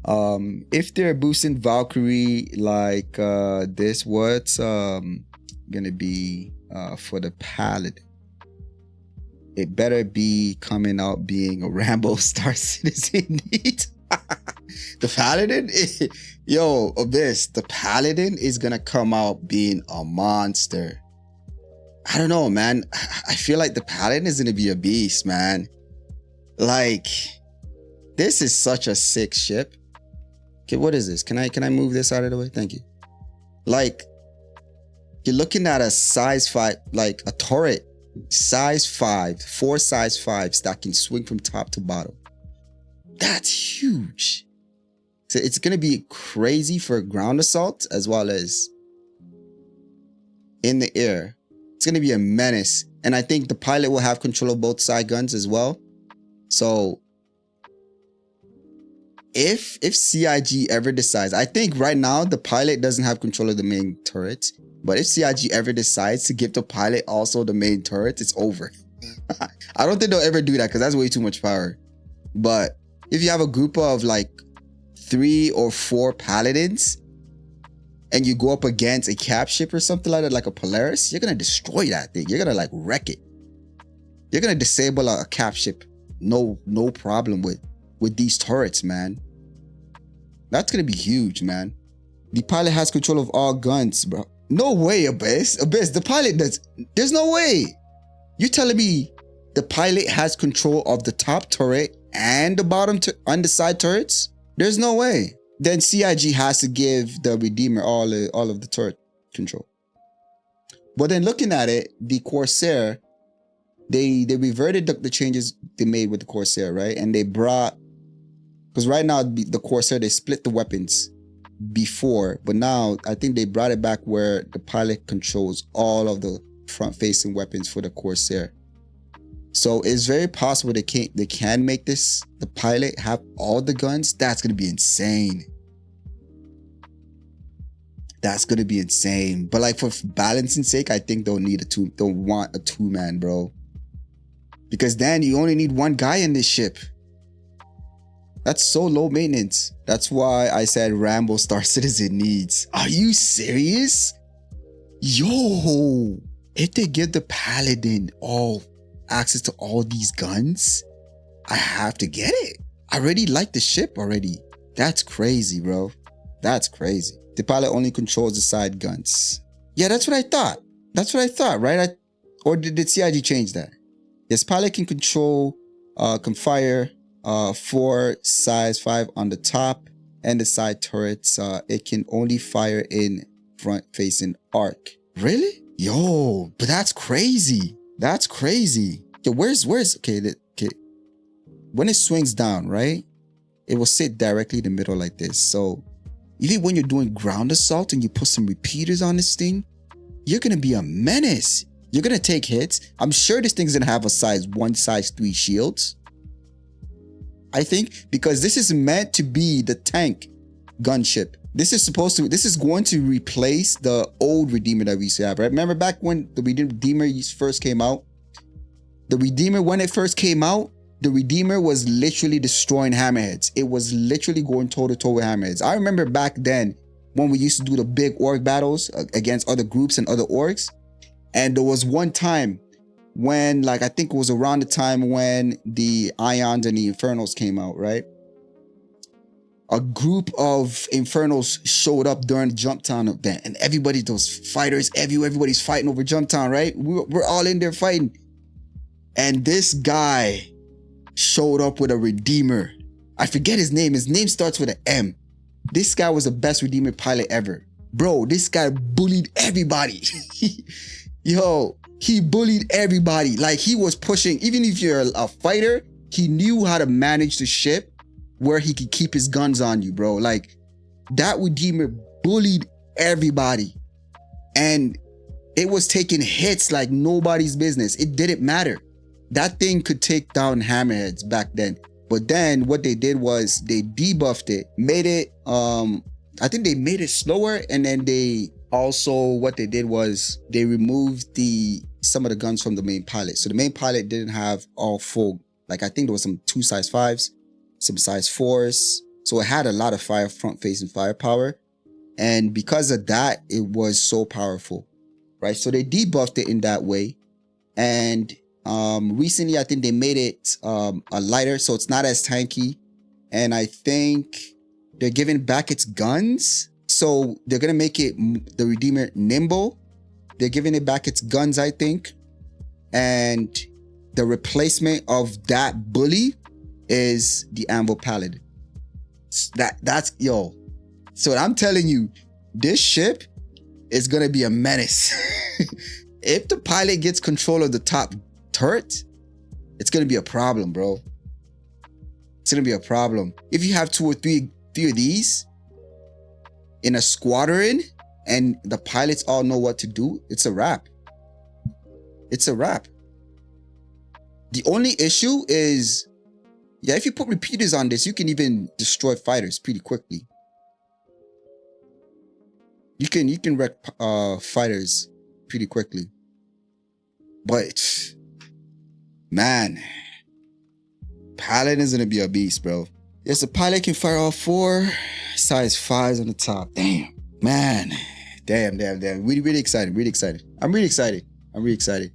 If they're boosting Valkyrie like this, what's gonna be for the Paladin? It better be coming out being a Rambo Star Citizen need. The Paladin, yo, Abyss, the Paladin is gonna come out being a monster. I don't know, man. I feel like the Paladin is gonna be a beast, man. Like, this is such a sick ship. Okay, what is this? Can I move this out of the way? Thank you. Like, you're looking at a size 5, like a turret, size 5, 4 size 5s that can swing from top to bottom. That's huge. So it's gonna be crazy for ground assault as well as in the air. It's gonna be a menace. And I think the pilot will have control of both side guns as well. So if CIG ever decides, I think right now the pilot doesn't have control of the main turret, but if CIG ever decides to give the pilot also the main turret, it's over. I don't think they'll ever do that because that's way too much power. But if you have a group of like 3 or 4 paladins and you go up against a cap ship or something like that, like a Polaris, you're gonna destroy that thing. You're gonna like wreck it. You're gonna disable a cap ship. No problem with these turrets, man. That's gonna be huge, man. The pilot has control of all guns, bro. No way, Abyss. Abyss, the pilot does. There's no way. You're telling me the pilot has control of the top turret and the bottom and the side turrets? There's no way. Then CIG has to give the Redeemer all of the turret control. But then looking at it, the Corsair, they reverted the changes they made with the Corsair, right? And they brought, because right now the Corsair, they split the weapons before, but now I think they brought it back where the pilot controls all of the front-facing weapons for the Corsair. So it's very possible they can make the pilot have all the guns. That's gonna be insane. That's gonna be insane. But like for balancing sake, I think they'll want a 2-man, bro. Because then you only need 1 guy in this ship. That's so low maintenance. That's why I said Rambo Star Citizen needs. Are you serious? Yo, if they give the Paladin access to all these guns, I have to get it. I already like the ship already. That's crazy, bro. That's crazy. The pilot only controls the side guns. Yeah, that's what I thought. That's what I thought, right? Or did CIG change that? Yes, pilot can control, can fire 4 size 5 on the top and the side turrets. It can only fire in front-facing arc. Really? Yo, but that's crazy. That's crazy. Okay, where's okay? When it swings down, right? It will sit directly in the middle like this. So even when you're doing ground assault and you put some repeaters on this thing, you're gonna be a menace. You're gonna take hits. I'm sure this thing's gonna have a size 1, size 3 shields. I think because this is meant to be the tank gunship. This is going to replace the old Redeemer that we used to have, right? Remember back when the Redeemer first came out? The Redeemer, when it first came out, the Redeemer was literally destroying hammerheads. It was literally going toe to toe with hammerheads. I remember back then when we used to do the big orc battles against other groups and other orcs. And there was one time when, like, I think it was around the time when the Ions and the Infernals came out, right? A group of Infernals showed up during the Jumptown event, and everybody, those fighters, everybody's fighting over Jumptown, right? We're all in there fighting. And this guy showed up with a Redeemer. I forget his name. His name starts with an M. This guy was the best Redeemer pilot ever. Bro, this guy bullied everybody. Yo, he bullied everybody. Like, he was pushing, even if you're a fighter, he knew how to manage the ship where he could keep his guns on you, bro. Like, that Redeemer bullied everybody. And it was taking hits like nobody's business. It didn't matter. That thing could take down hammerheads back then. But then what they did was they debuffed it, made it, I think they made it slower. And then they also, what they did was they removed some of the guns from the main pilot. So the main pilot didn't have all full, like I think there was some 2 size 5s, some size 4s, So it had a lot of front-facing firepower. And because of that, it was so powerful, right? So they debuffed it in that way. And recently, I think they made it a lighter, so it's not as tanky. And I think they're giving back its guns. So they're going to make it, the Redeemer, nimble. They're giving it back its guns, I think. And the replacement of that bully is the Anvil Paladin. That's, yo. So I'm telling you, this ship is going to be a menace. If the pilot gets control of the top turret, it's going to be a problem, bro. It's going to be a problem. If you have 2 or 3 of these in a squadron and the pilots all know what to do, it's a wrap. It's a wrap. The only issue is, yeah, if you put repeaters on this, you can even destroy fighters pretty quickly. You can wreck fighters pretty quickly. But man, Paladin is gonna be a beast, bro. Yes, the pilot can fire all 4 size 5s on the top. Damn, man. Damn. Really excited. I'm really excited.